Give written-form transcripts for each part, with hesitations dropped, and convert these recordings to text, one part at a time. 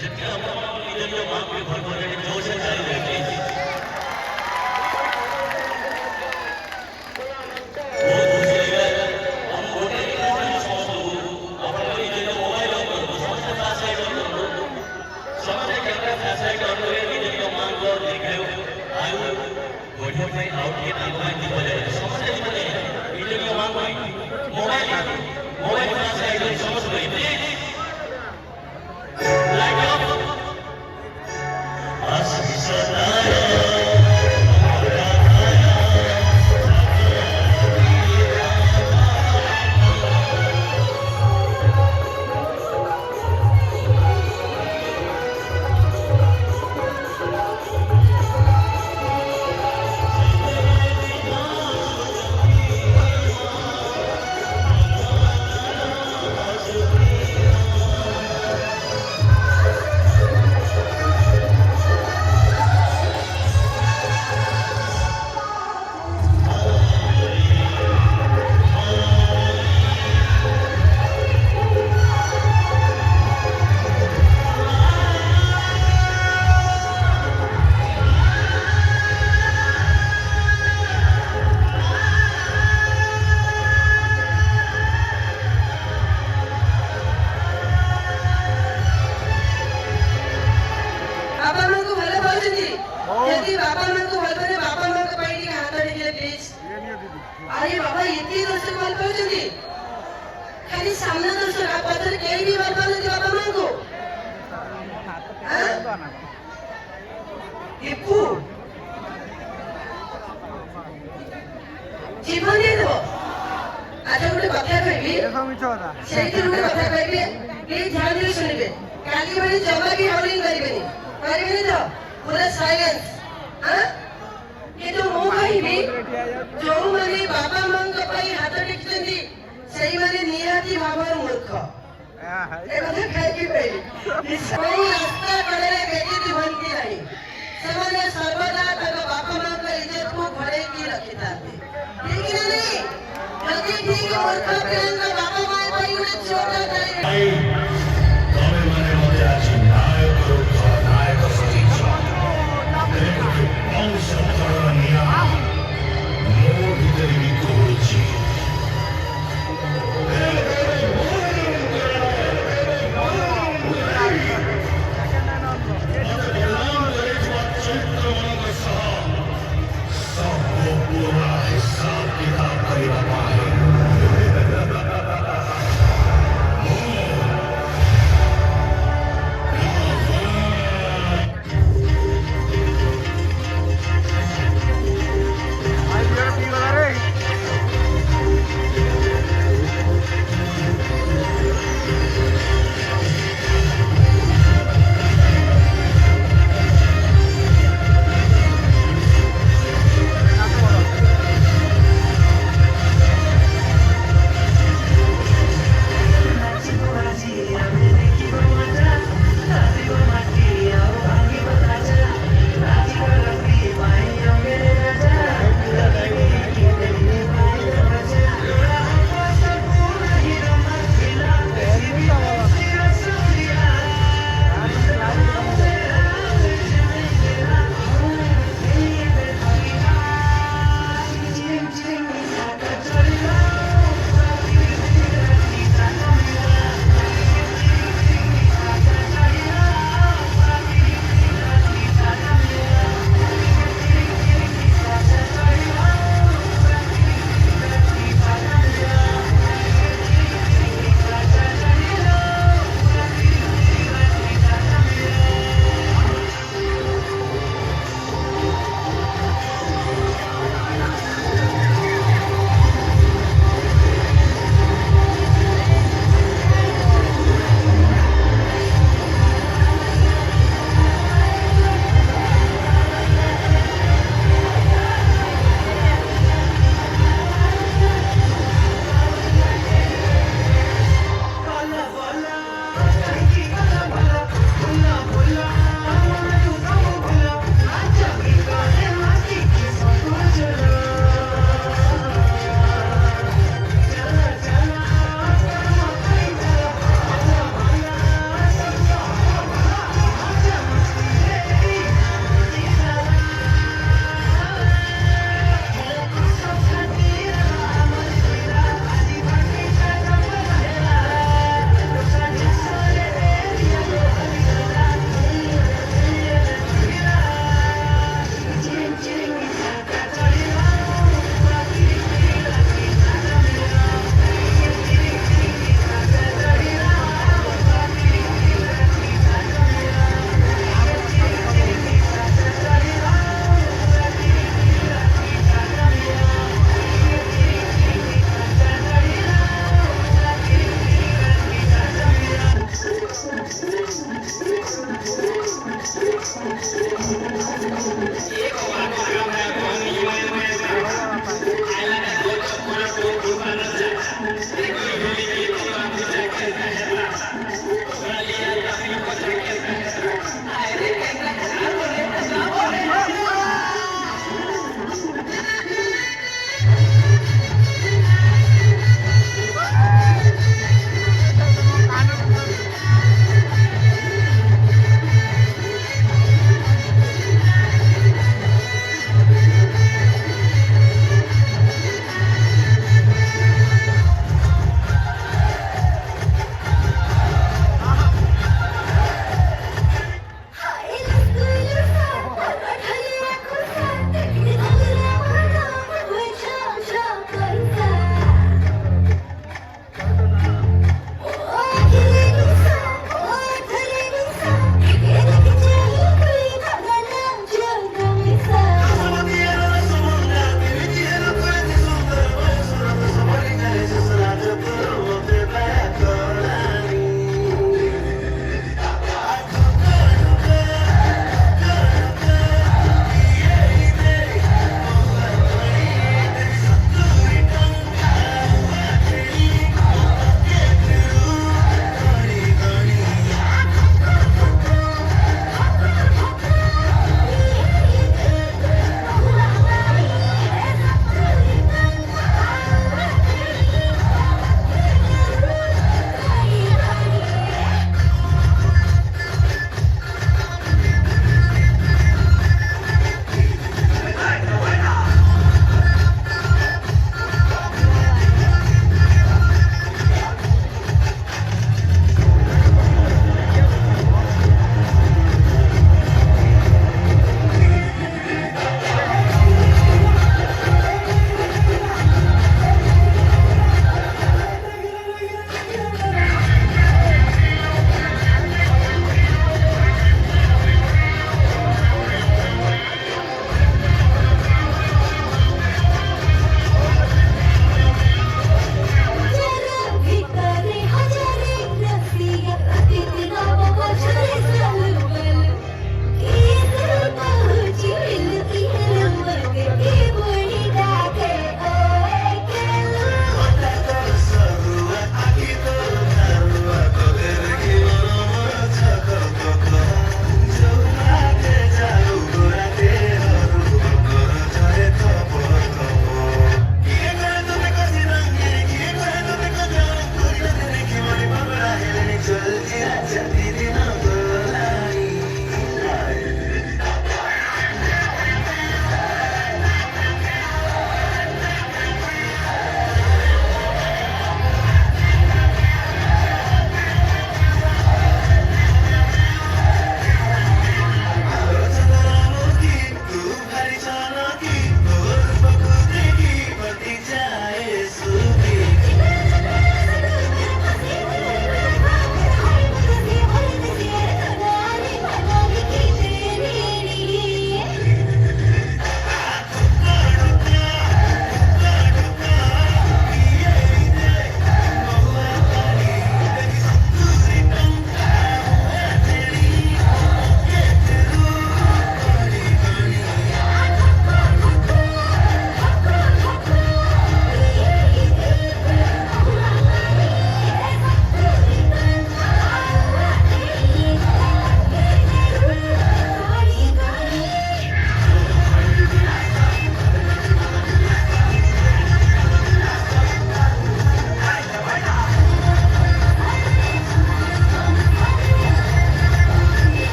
ଯେତିକି ଆପଣ ନିଜ ନିଜ ମାଆକୁ ବି ଭଲ ପାଇଲେଣି ଜୋରସେ ଜାରି ରହିଯାଇଛି। ବହୁତ ଖୁସି ଲାଗିଲା। ଆମ ଗୋଟେ ସମସ୍ତଙ୍କୁ ଆପଣ ନିଜ ନିଜ ମୋବାଇଲ ଅନ୍ କରନ୍ତୁ, ସମସ୍ତେ ଫ୍ଲାସ୍ ଲାଇଟ୍ ଅନ୍ କରନ୍ତୁ, ସମସ୍ତେ କ୍ୟାମେରା ଫ୍ଲାସ୍ ଲାଇଟ୍ ଅନ୍ କରି ନିଜ ନିଜ ମାଆଙ୍କ ଦୀର୍ଘାୟୁ ଆୟୁ ବଢ଼ିବା ପାଇଁ ଆଉ ଟିକେ ତାଙ୍କ ପାଇଁ ଦୀପ ଜାଳିବେ। ସମସ୍ତେ ଦୀପ ଜାଳିବେ ନିଜ ନିଜ ମାଆଙ୍କ ପାଇଁ। ମୋବାଇଲ ଫ୍ଲାସ୍ ଲାଇଟ୍ ଧରି ସମସ୍ତେ ପ୍ଲିଜ୍ ଲାଇଟ୍ ଅଫ୍। बाबा माँ को भले पाउछन्ती यदि बाबा माँ को भल पाने बाबा माँ को पाई के हाथ टेकिले प्लीज। अरे बाबा यति दर्शक भल पाउछन्ती खाली सामने दर्शक आ पछरे केही भी भल पाउछन्ती बाबा माँ को। दीपू जीवन दे दो। आज गोटे कथा कहबी सेठी गोटे कथा कहबी प्लीज ध्यान दे सुनिबे। काली बड़ी जमा भी हाउलिंग करिबेनी करिबेनी तो पूरा साइलेंस। हां ये तो मो कहबी जो माने बाबा मां को पई हाथ टेकिचंदी सेही माने निहाती भाबर मूर्ख। ए कथा खाइकी पई कोई रास्ता कड़े बेटी दिवंती नाही सेमाने सर्वदा तक बापा मां को इज्जत को घरे की रखिताते ठीक नहीं। यदि ठीक मूर्ख प्रियंका बापा मां पई उड़े छोटा करे तमे माने मते आछि नायक रूप नायक सतीश वंश चरण निया मो भीतर विको होछि पूरा हिसाब किताब करबा पाए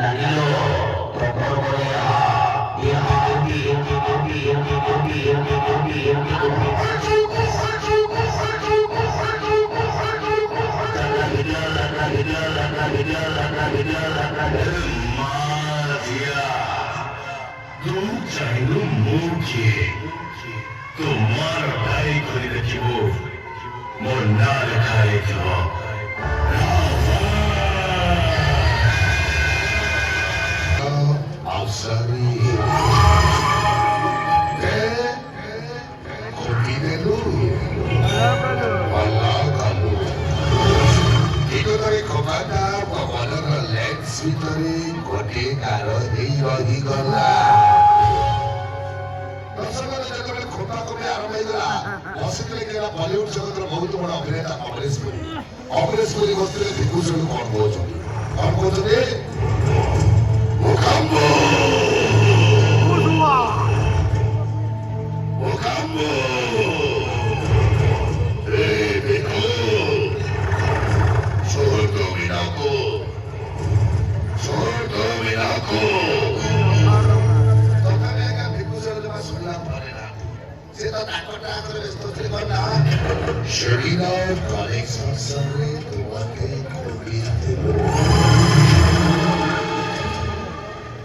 জানিল তখন বলে ইহা চাইল মুখে তোমার ডাই করে দেখিব মোর না লেখা লেখিব আসারি ঘটি দেলু পাল্লা কালু ଏକଥରେ ଖୋପାଟା ପବନର ଲେନ୍ସ ଭିତରେ ଗୋଟିଏ କାର ହେଇ ରହିଗଲା। ଦର୍ଶକର ଯେତେବେଳେ ଖୋପା କମି ଆରମ୍ଭ ହେଇଗଲା ବସିଥିଲେ କି ବଲିଉଡ ଜଗତର ବହୁତ ବଡ ଅଭିନେତା ଅମରେଶ ପୁରୀ ବସିଥିଲେ ବିଭୂଷଣ କଣ କହୁଛନ୍ତି ମୁଖାମ୍ବ শরীরের কলেজ সংসারে তোমাকে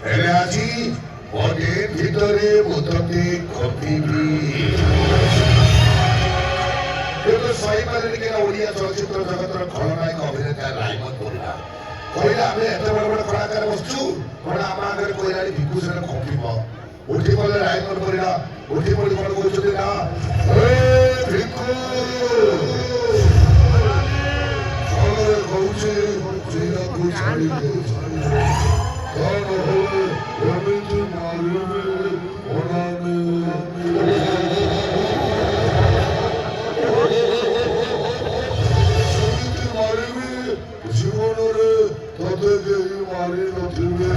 ହେଲେ ଆଜି ବଡେ ଭିତରେ ବୋଧକେ ଖଟିବି କିନ୍ତୁ ସହିପାରିନି କି ଓଡ଼ିଆ ଚଳଚ୍ଚିତ୍ର ଜଗତର ଖଳନାୟକ ଅଭିନେତା ରାଇମନ ପରିଡ଼ା କହିଲା ଆମେ ଏତେ ବଡ ବଡ କଳାକାର ବସୁଛୁ କଣ ଆମ ଆଗରେ କହିଲାଣି ବିଭୂଷଣ ଖଟିବ ଉଠି ପଡ଼ିଲେ ରାଇମନ ପରିଡ଼ା ଉଠି ପଡି କଣ କହୁଛନ୍ତି ନା ଭିକୁ ଫଳରେ କହୁଛି ଚେରାକୁ ଛାଡ଼ିଦେ କଣ ହୁଏ ଏମିତି ମାରିବେ ଅନାମି ସେମିତି ମାରିବି ଜୀବନରେ ତତେ କେହି ମାରି ନଥିବେ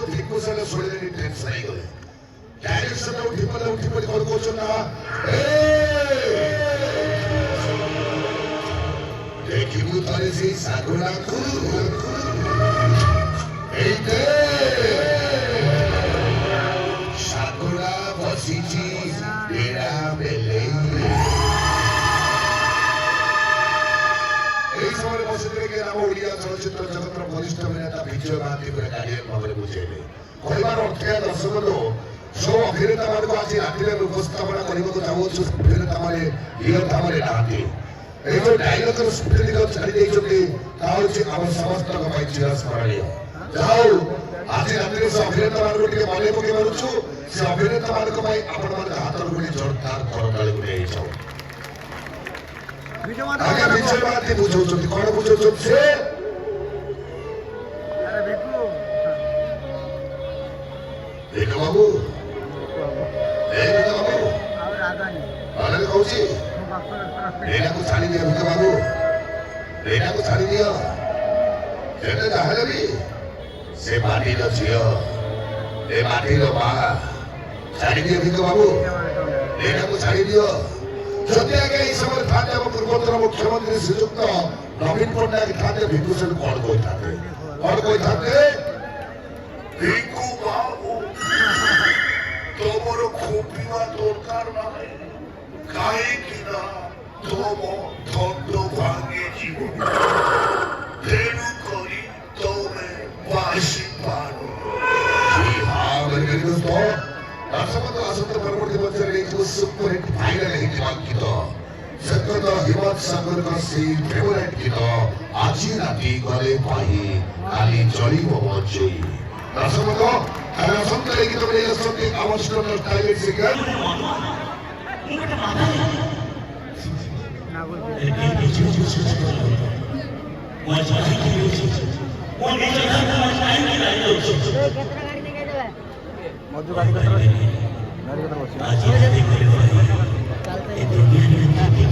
ଭିକୁଷଣ ଶୁଣିଲେନି ଟେନ୍ସନ ହେଇଗଲେ ଡାଇରେକ୍ସନ ଉଠି ପଡି କଣ କହୁଛନ୍ତି ନା ଦେଖିବୁ ଥରେ ସେଇ ଶାଗୁଣାକୁ ଏଇଟେ ଶାଗୁଣା ବସିଛି ବେড়ା ବେଲେଇ এই সময় বসিলে কি ଆମ ଓଡ଼ିଆ ଚଳଚ୍ଚିତ୍ର ଜଗତର ବରିଷ୍ଠ ଅଭିନେତା ବିଜୟ ମହାନ୍ତି ପୁରା ଗାର୍ଡିଆନ ଭାବରେ ବୁଝେଇଲେ କହିବାର ଅର୍ଥ ଦର୍ଶକ ସବୁ ଅଭିନେତା ମାନଙ୍କୁ ଆଜି ରାତିରେ ଉପସ୍ଥାପନା କରିବାକୁ ଚାହୁଁଛୁ ଅଭିନେତା ମାନେ ନିରତା ମାନେ ନାହାନ୍ତି এই ଯୋଉ ଡାଇଲଗର ସ୍ଫୁଟିକ ଛାଡ଼ି ଦେଇଛନ୍ତି ତାହା ହେଉଛି ଆମ ସମସ୍ତଙ୍କ ପାଇଁ ଚିରସ୍ମରଣୀୟ ଯାହା ହଉ ଆଜି ରାତିରେ ସେ ଅଭିନେତା ମାନଙ୍କୁ ଟିକେ ମନେ ପକେଇ ପାରୁଛୁ ସେ ଅଭିନେତା ମାନଙ୍କ ପାଇଁ ଆପଣମାନଙ୍କ ହାତର ଗୋଟିଏ ଜୋରଦାର କରତାଳିକୁ ନେଇଯାଉ ଆଜ୍ଞା ବିଜୟ ମହାନ୍ତି ବୁଝାଉଛନ୍ତି କଣ ବୁଝାଉଛନ୍ତି ସେ ଭିକ ବାବୁ କହୁଛି ଏଇଟାକୁ ଛାଡ଼ି ଦିଅ ଭିକ ବାବୁ ଏଇଟାକୁ ଛାଡ଼ି ଦିଅ ଯେତେ ଯାହାହେଲେ ବି ସେ ମାଟିର ଝିଅ ଏ ମାଟିର ମା ଛାଡ଼ି ଦିଅ ଭିକ ବାବୁ ଏଇଟାକୁ ଛାଡ଼ି ଦିଅ ଯଦି ଆଜ୍ଞା ଏଇ ସମୟରେ ଥାନ୍ତେ ଆମ ପୂର୍ବତନ ମୁଖ୍ୟମନ୍ତ୍ରୀ ଶ୍ରୀଯୁକ୍ତ ନବୀନ ପଟ୍ଟନାୟକ ଥାନ୍ତେ ବିଭୂଷଣ କଣ କହିଥାନ୍ତେ ଭିକୁ ବାବୁ ତମର ଖୋପିବା ଦରକାର ନାହିଁ କାହିଁକି ନା ତମ ଦଣ୍ଡ ଭାଙ୍ଗିଯିବ ତେଣୁ କରି ତମେ ବାସି ପାରୁ ଦର୍ଶକ ଆସନ୍ତା ପରବର୍ତ୍ତୀ ମଧ୍ୟରେ ହେଇଯିବ ସୁପରହିଟ୍ ଭାଇରାଲ ହେଇଥିବା ଗୀତ ସୈକତ ହିମତ ସାଗରଙ୍କ ସେଇ ଫେଭରାଇଟ୍ ଗୀତ ଆଜି ରାତି ଗଲେ ପାହି କାଲି ଜଳିବ ମଜେଇ ଦର୍ଶକ ଆମେ ଆସନ୍ତା এই ଗୀତ ନେଇ ଆସନ୍ତି ଆମର ଷ୍ଟୋନର ଟାଇଗର ସିଙ୍ଗର मधु गाड़ी का तरह आज ये देखो ये दुनिया में